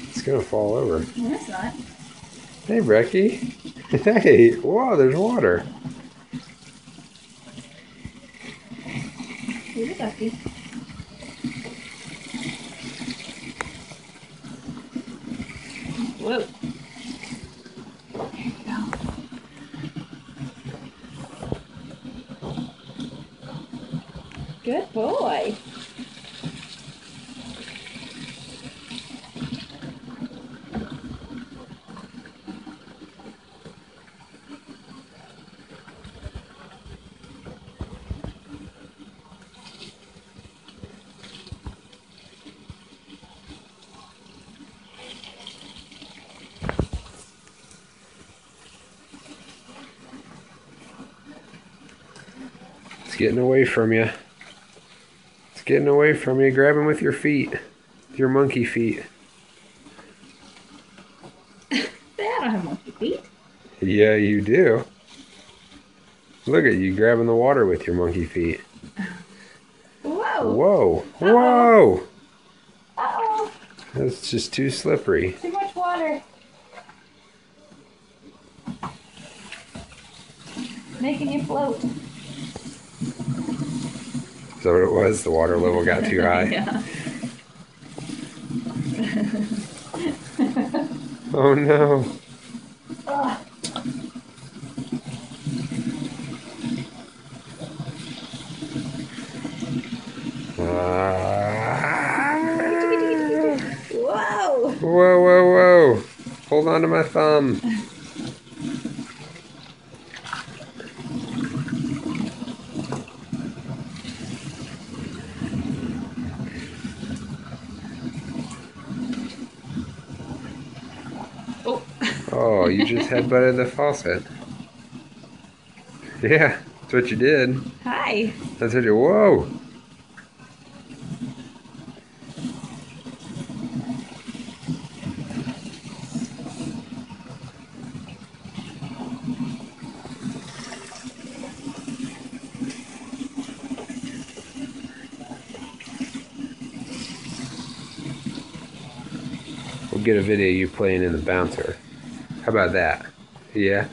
It's gonna fall over. No, it's not. Hey, Breckie. Hey, whoa, there's water. Here's a ducky. Whoa. There you go. Good boy. It's getting away from you. It's getting away from you. Grab him with your feet. With your monkey feet. I don't have monkey feet. Yeah, you do. Look at you grabbing the water with your monkey feet. Whoa. Whoa. Uh-oh. Whoa. Uh-oh. That's just too slippery. Too much water. Making you float. Is that what it was? The water level got too high? Yeah. Oh no. Ugh. Whoa. Whoa, whoa, whoa. Hold on to my thumb. Oh. Oh, you just headbutted the faucet. Yeah, that's what you did. Hi. That's what you. Whoa. We'll get a video of you playing in the bouncer. How about that? Yeah?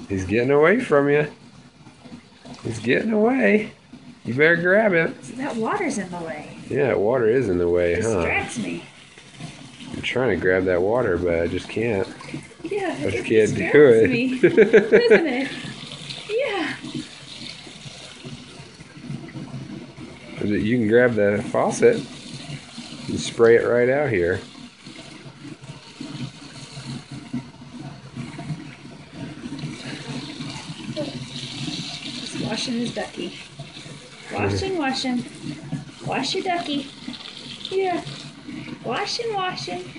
He's getting away from you. He's getting away. You better grab it. So that water's in the way. Yeah, water is in the way, huh? Distracts me. I'm trying to grab that water, but I just can't. Yeah, I just it can't do distracts it. me, doesn't it? Yeah. You can grab the faucet and spray it right out here. Just washing his ducky. Washing, washing. Wash your ducky. Yeah. Washing, washing.